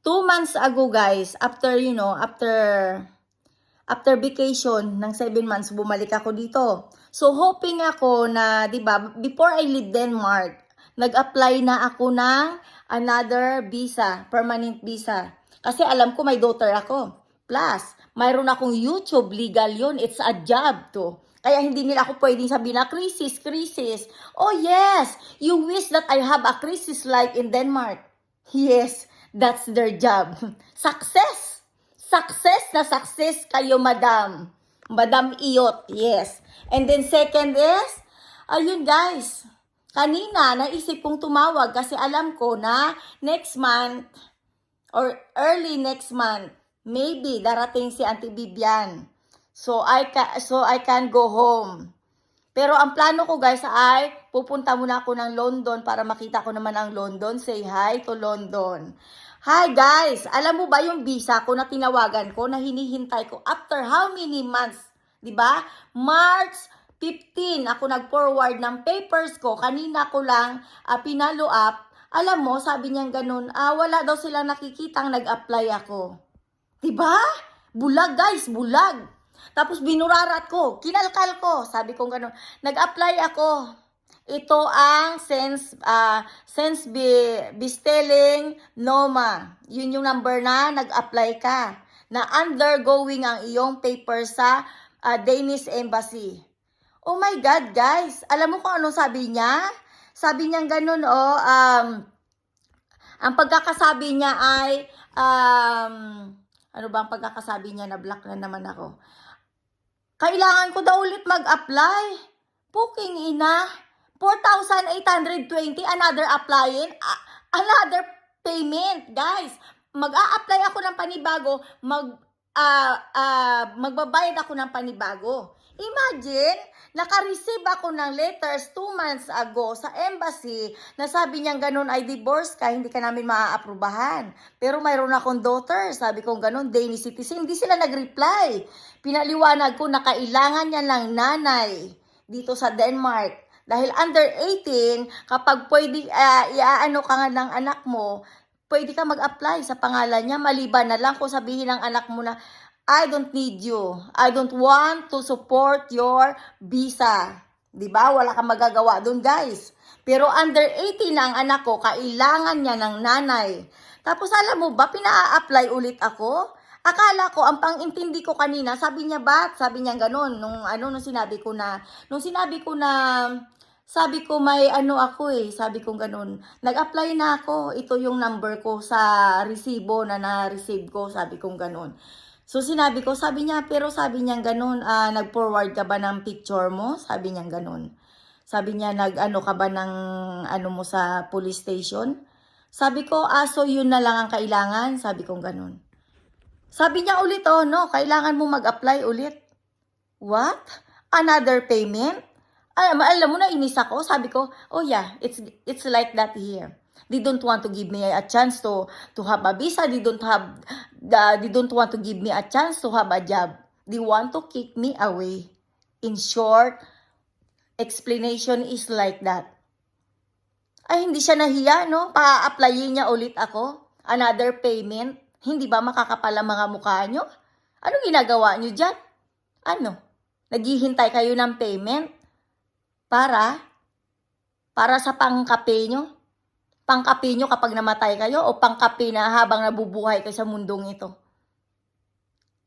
2 months ago, guys, after, after vacation ng 7 months, bumalik ako dito. So, hoping ako na, di ba, before I leave Denmark, nag-apply na ako ng another visa, permanent visa. Kasi alam ko may daughter ako. Plus, mayroon akong YouTube, legal yun. It's a job to. Kaya hindi nila ako pwedeng sabihin na, crisis. Oh yes, you wish that I have a crisis like in Denmark. Yes, that's their job. Success! Success na success kayo, madam. Madam Iyot, yes. And then second is, ayun guys, kanina naisip kong tumawag kasi alam ko na next month or early next month, maybe darating si Auntie Bibian. So I can go home. Pero ang plano ko guys ay pupunta muna ako ng London para makita ko naman ang London. Say hi to London. Hi guys! Alam mo ba yung visa ko na tinawagan ko na hinihintay ko after how many months? Diba? March 15 ako nag-forward ng papers ko. Kanina ko lang pinalo up. Alam mo, sabi niyang ganun, wala daw silang nakikitang nag-apply ako. Diba? Bulag guys, bulag. Tapos binurarat ko, kinalkal ko, sabi kong gano'n. Nag-apply ako. Ito ang sense Bistelling Noma. Yun yung number na nag-apply ka. Na undergoing ang iyong paper sa Danish Embassy. Oh my God, guys. Alam mo kung anong sabi niya? Sabi niya gano'n, ang pagkakasabi niya ay, ano ba ang pagkakasabi niya? Na-block na naman ako. Kailangan ko daw ulit mag-apply. Puking ina. 4,820, another applying, another payment. Guys, mag-a-apply ako ng panibago, magbabayad ako ng panibago. Imagine, naka-receive ako ng letters 2 months ago sa embassy na sabi niyang ganun ay divorce ka, hindi ka namin maaaprubahan. Pero mayroon akong daughter, sabi kong ganun, Danish citizen, hindi sila nag-reply. Pinaliwanag ko na kailangan niya ng nanay dito sa Denmark. Dahil under 18, kapag pwede iaano ka nga ng anak mo, pwede ka mag-apply sa pangalan niya. Maliban na lang kung sabihin ng anak mo na, I don't need you. I don't want to support your visa. Diba? Wala kang magagawa dun, guys. Pero under 18 na ang anak ko, kailangan niya ng nanay. Tapos alam mo ba, pina-apply ulit ako? Akala ko, ang pang-intindi ko kanina, sabi niya ba? Sabi niya ganun, nung sinabi ko na, sabi ko may ako sabi ko ganun, nag-apply na ako, ito yung number ko sa resibo na na-receive ko, sabi ko ganun. So sinabi ko, sabi niya, pero sabi niya ganun, nag-forward ka ba ng picture mo? Sabi niya ganun. Sabi niya, nag-ano ka ba ng mo sa police station? Sabi ko, so yun na lang ang kailangan, sabi ko ganun. Sabi niya ulit, no, kailangan mo mag-apply ulit. What? Another payment? Alam mo na, inis ako. Sabi ko, oh yeah, it's like that here. They don't want to give me a chance to have a visa. They don't want to give me a chance to have a job. They want to kick me away. In short, explanation is like that. Ay, hindi siya nahiya, no? Pa-applyin niya ulit ako. Another payment. Hindi ba makakapal ang mga mukha nyo? Ano ginagawa nyo dyan? Ano? Naghihintay kayo ng payment? Para sa pangkape nyo? Pangkape nyo kapag namatay kayo? O pangkape na habang nabubuhay kayo sa mundong ito?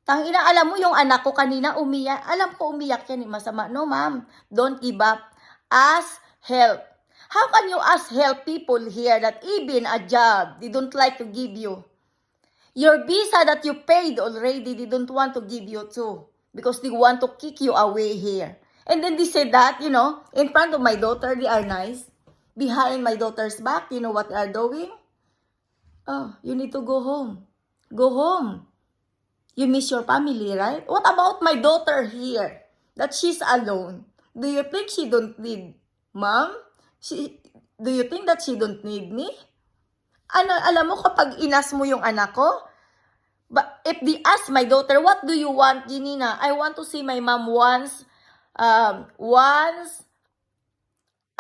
Tangina, alam mo yung anak ko kanina umiyak. Alam ko umiyak yan, masama. No, ma'am. Don't give up. Ask help. How can you ask help people here that even a job they don't like to give you? Your visa that you paid already, they don't want to give you too. Because they want to kick you away here. And then they said that, in front of my daughter, they are nice. Behind my daughter's back, you know what they are doing? Oh, you need to go home. Go home. You miss your family, right? What about my daughter here? That she's alone. Do you think she don't need mom? Do you think that she don't need me? Alam mo kapag inas mo yung anak ko, but if they ask my daughter, what do you want, Janina? I want to see my mom once a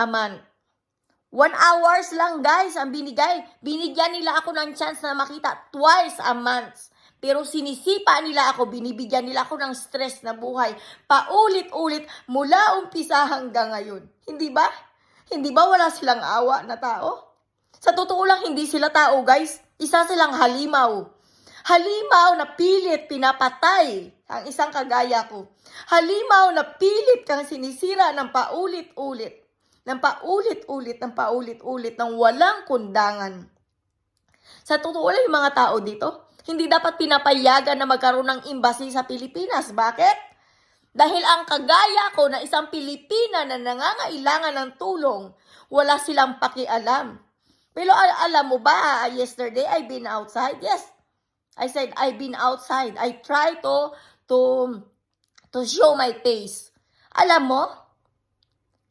month. 1 hours lang guys ang binigay. Binigyan nila ako ng chance na makita twice a month. Pero sinisipa nila ako, binibigyan nila ako ng stress na buhay. Paulit-ulit mula umpisa hanggang ngayon. Hindi ba? Hindi ba wala silang awa na tao? Sa totoo lang, hindi sila tao guys. Isa silang halimaw. Halimaw na pilit pinapatay ang isang kagaya ko. Halimaw na pilit kang sinisira ng paulit-ulit. Ng paulit-ulit, ng paulit-ulit, ng walang kundangan. Sa totoo lang yung mga tao dito, hindi dapat pinapayagan na magkaroon ng embassy sa Pilipinas. Bakit? Dahil ang kagaya ko na isang Pilipina na nangangailangan ng tulong, wala silang pakialam. Pero alam mo ba, yesterday I've been outside. Yes, I said I've been outside. I try to show my face. Alam mo,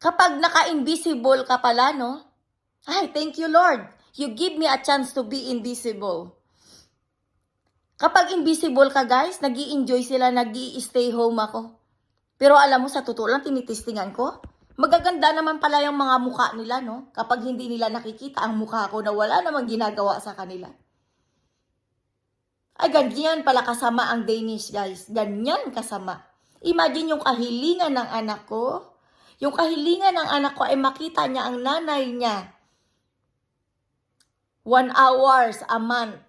kapag naka-invisible ka pala, no? Ay, thank you Lord. You give me a chance to be invisible. Kapag invisible ka guys, nag-i-enjoy sila, nag-i-stay home ako. Pero alam mo, sa totoo lang, tinitistingan ko. Magaganda naman pala yung mga mukha nila, no? Kapag hindi nila nakikita ang mukha ko na wala namang ginagawa sa kanila. Ay, ganyan pala kasama ang Danish, guys. Ganyan kasama. Imagine yung kahilingan ng anak ko. Yung kahilingan ng anak ko ay makita niya ang nanay niya. 1 hours a month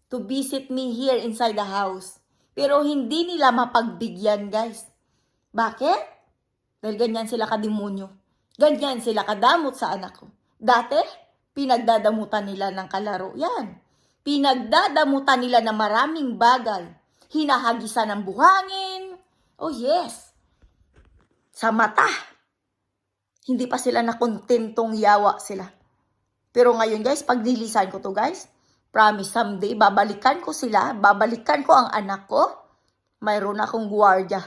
to visit me here inside the house. Pero hindi nila mapagbigyan, guys. Bakit? Dahil ganyan sila kademonyo. Ganyan sila kadamot sa anak ko. Dati, pinagdadamutan nila ng kalaro. Yan. Pinagdadamutan nila ng maraming bagay. Hinahagisan ng buhangin. Oh yes. Sa mata. Hindi pa sila nakontentong yawa sila. Pero ngayon guys, pag nilisan ko to guys, promise someday, babalikan ko sila, babalikan ko ang anak ko, mayroon akong gwardiya.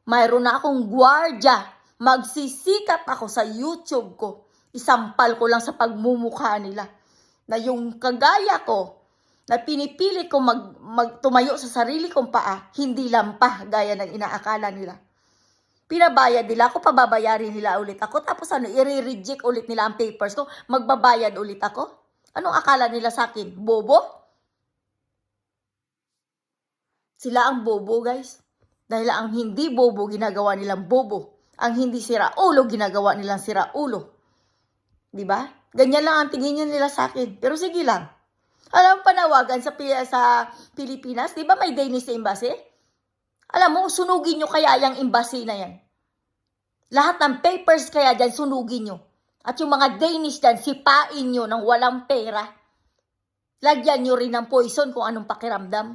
Mayroon na akong gwardiya. Magsisikap ako sa YouTube ko. Isampal ko lang sa pagmumukha nila. Na yung kagaya ko, na pinipilit ko tumayo sa sarili kong paa, hindi lampa gaya ng inaakala nila. Pinabayad nila ako, pababayarin nila ulit ako, tapos i-reject ulit nila ang papers ko, magbabayad ulit ako. Anong akala nila sa akin? Bobo? Sila ang bobo, guys. Dahil ang hindi bobo, ginagawa nilang bobo. Ang hindi siraulo, ginagawa nilang siraulo. Diba? Ganyan lang ang tingin nila sa akin. Pero sige lang. Alam mo, panawagan sa Pilipinas, di ba may Danish embassy? Alam mo, sunugin nyo kaya yung embassy na yan. Lahat ng papers kaya dyan, sunugin nyo. At yung mga Danish dyan, sipain nyo ng walang pera. Lagyan nyo rin ng poison kung anong pakiramdam.